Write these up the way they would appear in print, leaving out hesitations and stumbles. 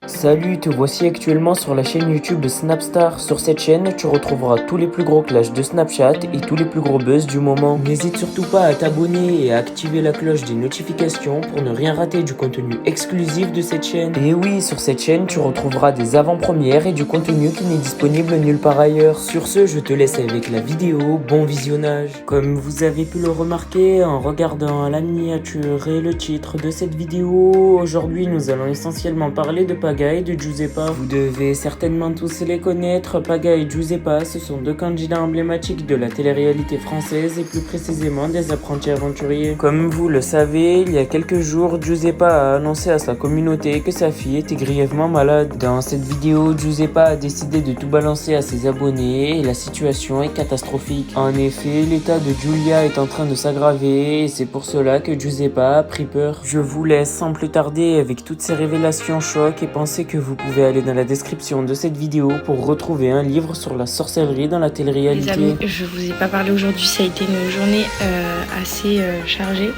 Salut, te voici actuellement sur la chaîne YouTube de Snapstar. Sur cette chaîne, tu retrouveras tous les plus gros clashs de Snapchat et tous les plus gros buzz du moment. N'hésite surtout pas à t'abonner et à activer la cloche des notifications pour ne rien rater du contenu exclusif de cette chaîne. Et oui, sur cette chaîne, tu retrouveras des avant-premières et du contenu qui n'est disponible nulle part ailleurs. Sur ce, je te laisse avec la vidéo, bon visionnage. Comme vous avez pu le remarquer en regardant la miniature et le titre de cette vidéo, aujourd'hui nous allons essentiellement parler de Paga et de Giuseppa. Vous devez certainement tous les connaître. Paga et Giuseppa, ce sont deux candidats emblématiques de la télé-réalité française et plus précisément des apprentis aventuriers. Comme vous le savez, il y a quelques jours, Giuseppa a annoncé à sa communauté que sa fille était grièvement malade. Dans cette vidéo, Giuseppa a décidé de tout balancer à ses abonnés et la situation est catastrophique. En effet, l'état de Giulia est en train de s'aggraver et c'est pour cela que Giuseppa a pris peur. Je vous laisse sans plus tarder avec toutes ces révélations choc et pensez que vous pouvez aller dans la description de cette vidéo pour retrouver un livre sur la sorcellerie dans la télé-réalité. Les amis, je vous ai pas parlé aujourd'hui, ça a été une journée assez chargée.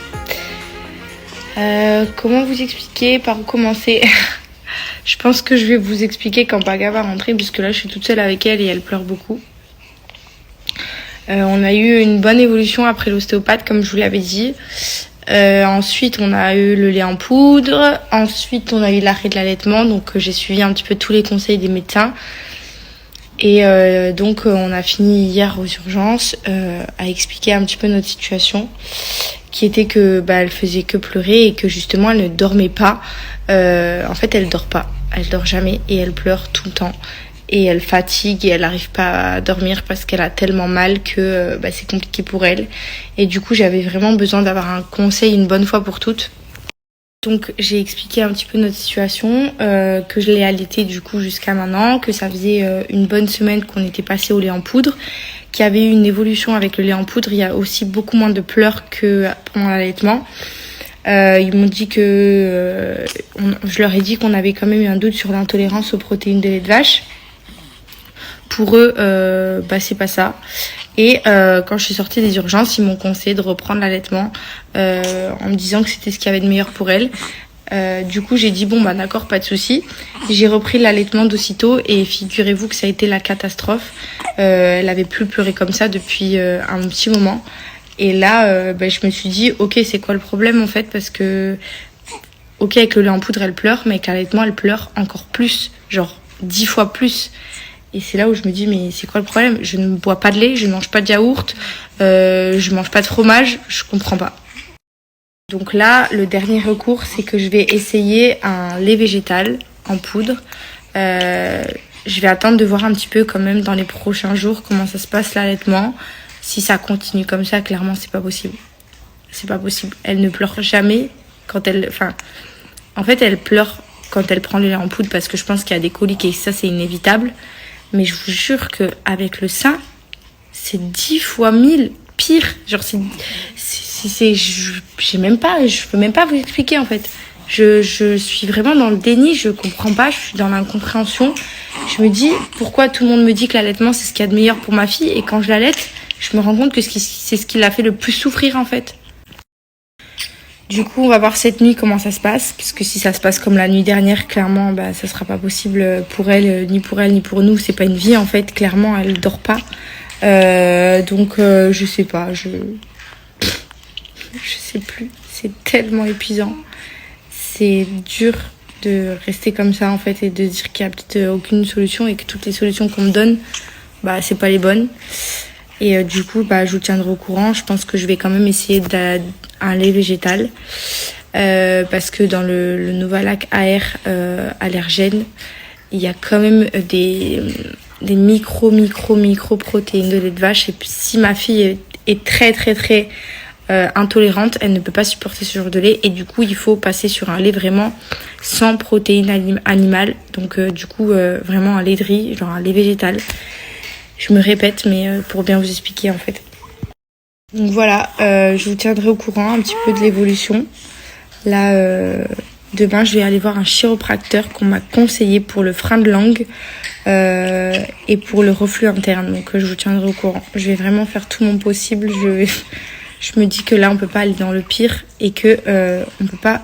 Comment vous expliquer, par où commencer? Je pense que je vais vous expliquer quand Paga va rentrer, puisque là je suis toute seule avec elle et elle pleure beaucoup. On a eu une bonne évolution après l'ostéopathe, comme je vous l'avais dit. Ensuite, on a eu le lait en poudre. Ensuite, on a eu l'arrêt de l'allaitement. Donc, j'ai suivi un petit peu tous les conseils des médecins. Et donc, on a fini hier aux urgences à expliquer un petit peu notre situation, qui était que elle faisait que pleurer et que justement, elle ne dormait pas. En fait, elle dort pas. Elle dort jamais et elle pleure tout le temps. Et elle fatigue et elle n'arrive pas à dormir parce qu'elle a tellement mal que c'est compliqué pour elle. Et du coup, j'avais vraiment besoin d'avoir un conseil une bonne fois pour toutes. Donc, j'ai expliqué un petit peu notre situation, que je l'ai allaitée du coup jusqu'à maintenant, que ça faisait une bonne semaine qu'on était passé au lait en poudre, qu'il y avait eu une évolution avec le lait en poudre. Il y a aussi beaucoup moins de pleurs que pendant l'allaitement. Ils m'ont dit que... je leur ai dit qu'on avait quand même eu un doute sur l'intolérance aux protéines de lait de vache. Pour eux, c'est pas ça. Et quand je suis sortie des urgences, ils m'ont conseillé de reprendre l'allaitement en me disant que c'était ce qu'il y avait de meilleur pour elle. Du coup, j'ai dit d'accord, pas de souci. J'ai repris l'allaitement d'aussitôt et figurez-vous que ça a été la catastrophe. Elle avait plus pleuré comme ça depuis un petit moment. Et là, je me suis dit, ok, c'est quoi le problème en fait? Parce que, ok, avec le lait en poudre, elle pleure, mais avec l'allaitement, elle pleure encore plus, genre 10 fois plus. Et c'est là où je me dis, mais c'est quoi le problème? Je ne bois pas de lait, je ne mange pas de yaourt, je mange pas de fromage, je comprends pas. Donc là, le dernier recours, c'est que je vais essayer un lait végétal en poudre. Je vais attendre de voir un petit peu quand même dans les prochains jours comment ça se passe l'allaitement. Si ça continue comme ça, clairement, c'est pas possible. C'est pas possible. Elle ne pleure jamais quand elle... en fait, elle pleure quand elle prend le lait en poudre parce que je pense qu'il y a des coliques et ça, c'est inévitable. Mais je vous jure qu'avec le sein, c'est 10 fois 1000 pire. Genre, je peux même pas vous expliquer, en fait. Je suis vraiment dans le déni, je comprends pas, je suis dans l'incompréhension. Je me dis, pourquoi tout le monde me dit que l'allaitement, c'est ce qu'il y a de meilleur pour ma fille, et quand je l'allaite, je me rends compte que c'est ce qui l'a fait le plus souffrir, en fait. Du coup, on va voir cette nuit comment ça se passe, parce que si ça se passe comme la nuit dernière, clairement, ça sera pas possible pour elle, ni pour nous. C'est pas une vie, en fait. Clairement, elle dort pas. Donc, je sais pas. Je sais plus. C'est tellement épuisant. C'est dur de rester comme ça, en fait, et de dire qu'il y a peut-être aucune solution et que toutes les solutions qu'on me donne, c'est pas les bonnes. Et du coup, je vous tiendrai au courant. Je pense que je vais quand même essayer un lait végétal parce que dans le Novalac AR allergène, il y a quand même des micro protéines de lait de vache. Et puis, si ma fille est très très très intolérante, elle ne peut pas supporter ce genre de lait. Et du coup, il faut passer sur un lait vraiment sans protéines animales. Donc du coup, vraiment un lait de riz, genre un lait végétal. Je me répète, mais pour bien vous expliquer en fait. Donc voilà, je vous tiendrai au courant un petit peu de l'évolution. Là, demain, je vais aller voir un chiropracteur qu'on m'a conseillé pour le frein de langue et pour le reflux interne. Donc je vous tiendrai au courant. Je vais vraiment faire tout mon possible. Je me dis que là, on peut pas aller dans le pire et que on peut pas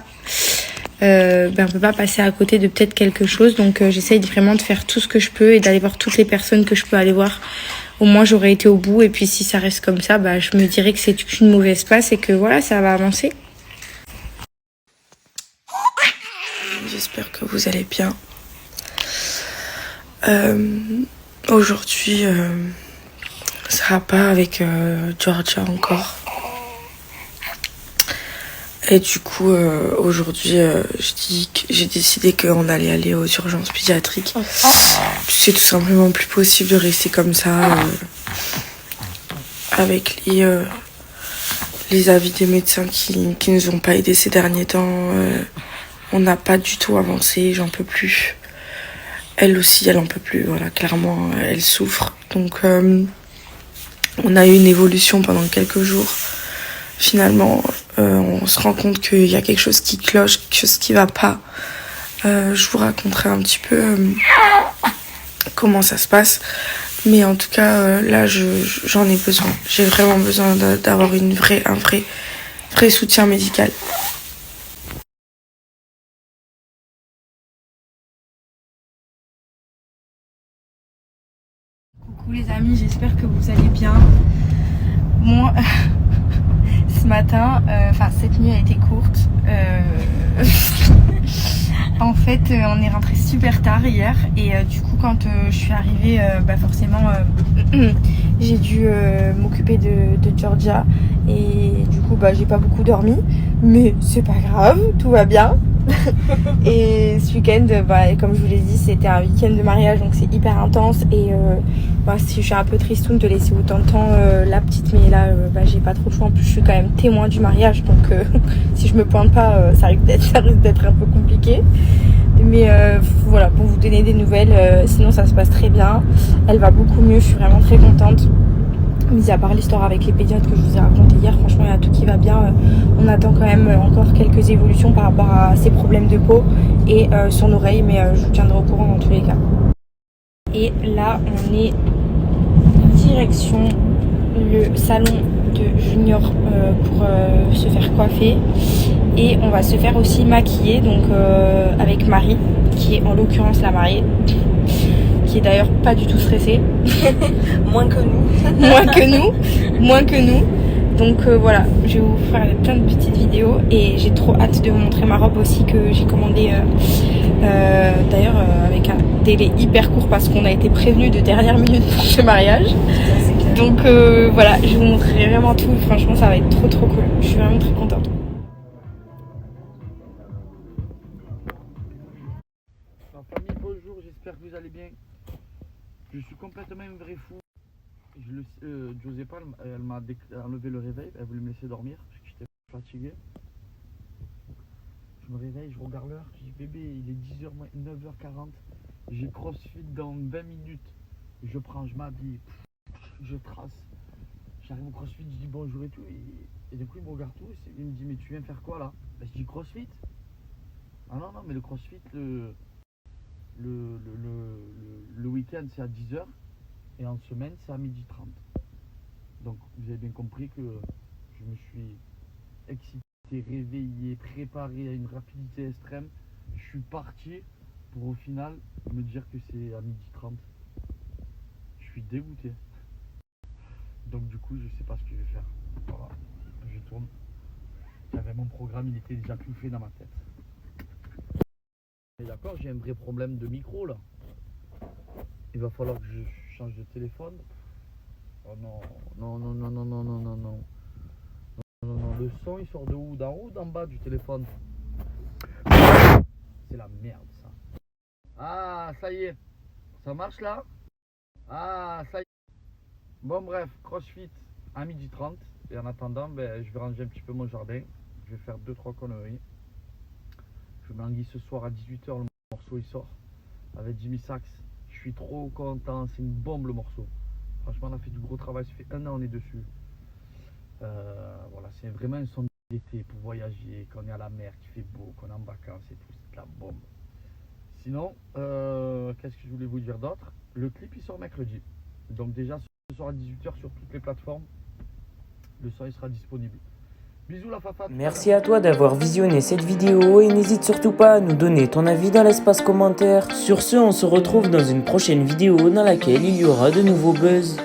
on peut pas passer à côté de peut-être quelque chose. Donc j'essaye vraiment de faire tout ce que je peux et d'aller voir toutes les personnes que je peux aller voir. Au moins j'aurais été au bout, et puis si ça reste comme ça, je me dirais que c'est une mauvaise passe et que voilà, ça va avancer. J'espère que vous allez bien. Aujourd'hui, ça va pas avec Georgia encore. Et du coup, aujourd'hui, j'ai décidé qu'on allait aller aux urgences pédiatriques. C'est tout simplement plus possible de rester comme ça, avec les avis des médecins qui nous ont pas aidés ces derniers temps. On n'a pas du tout avancé, j'en peux plus. Elle aussi, elle en peut plus, voilà, clairement, elle souffre. Donc, on a eu une évolution pendant quelques jours. Finalement, on se rend compte qu'il y a quelque chose qui cloche, quelque chose qui va pas. Je vous raconterai un petit peu comment ça se passe. Mais en tout cas, là, j'en ai besoin. J'ai vraiment besoin d'avoir un vrai soutien médical. Coucou les amis, j'espère que vous allez bien. Moi, ce matin, cette nuit a été courte. En fait, on est rentré super tard hier, et du coup quand je suis arrivée, forcément j'ai dû m'occuper de Georgia, et du coup j'ai pas beaucoup dormi, mais c'est pas grave, tout va bien. Et ce week-end, comme je vous l'ai dit, c'était un week-end de mariage, donc c'est hyper intense, et je suis un peu tristoune de laisser autant de temps la petite, mais là j'ai pas trop le choix. En plus je suis quand même témoin du mariage, donc si je me pointe pas, ça risque d'être un peu compliqué. Mais voilà, pour vous donner des nouvelles, sinon ça se passe très bien, elle va beaucoup mieux, je suis vraiment très contente. Mis à part l'histoire avec les pédiatres que je vous ai raconté hier, franchement il y a tout qui va bien. On attend quand même encore quelques évolutions par rapport à ses problèmes de peau et son oreille, mais je vous tiendrai au courant dans tous les cas. Et là on est direction le salon de Junior pour se faire coiffer, et on va se faire aussi maquiller, donc avec Marie, qui est en l'occurrence la mariée, qui est d'ailleurs pas du tout stressée. Moins que nous. moins que nous. Donc voilà, je vais vous faire plein de petites vidéos, et j'ai trop hâte de vous montrer ma robe aussi, que j'ai commandée d'ailleurs avec un délai hyper court, parce qu'on a été prévenus de dernière minute pour ce mariage. Donc voilà, je vous montrerai vraiment tout. Franchement, ça va être trop cool. Je suis vraiment très contente. La famille, bonjour, j'espère que vous allez bien. Je suis complètement un vrai fou. Josépa, elle m'a enlevé le réveil, elle voulait me laisser dormir parce que j'étais fatigué. Je me réveille, je regarde l'heure, je dis bébé, il est 10h, 9h40, j'ai crossfit dans 20 minutes. Je m'habille, je trace. J'arrive au crossfit, je dis bonjour et tout, et du coup il me regarde tout, il me dit mais tu viens faire quoi là? Je dis crossfit. Ah non, mais le crossfit, le week-end c'est à 10h, et en semaine c'est à 12h30. Donc vous avez bien compris que je me suis excité, réveillé, préparé à une rapidité extrême. Je suis parti pour au final me dire que c'est à 12h30. Je suis dégoûté. Donc du coup je sais pas ce que je vais faire. Voilà, je tourne. J'avais mon programme, il était déjà tout fait dans ma tête. Et d'accord, j'ai un vrai problème de micro là. Il va falloir que je change de téléphone. Oh non, non. Le son il sort de où? D'en haut ou d'en bas du téléphone? C'est la merde ça. Ah, ça y est. Ça marche là? Ah, ça y est. Bon bref, crossfit à 12h30. Et en attendant, je vais ranger un petit peu mon jardin. Je vais faire 2-3 conneries. Je m'enguille ce soir à 18h, le morceau il sort. Avec Jimmy Sachs. Je suis trop content, c'est une bombe le morceau. Franchement on a fait du gros travail, ça fait 1 an on est dessus. Voilà, c'est vraiment un son d'été pour voyager, qu'on est à la mer, qu'il fait beau, qu'on est en vacances et tout, c'est de la bombe. Sinon, qu'est-ce que je voulais vous dire d'autre? Le clip il sort mercredi. Donc déjà ce soir à 18h sur toutes les plateformes, le son il sera disponible. Bisous la fafa. Merci à toi d'avoir visionné cette vidéo et n'hésite surtout pas à nous donner ton avis dans l'espace commentaire. Sur ce, on se retrouve dans une prochaine vidéo dans laquelle il y aura de nouveaux buzz.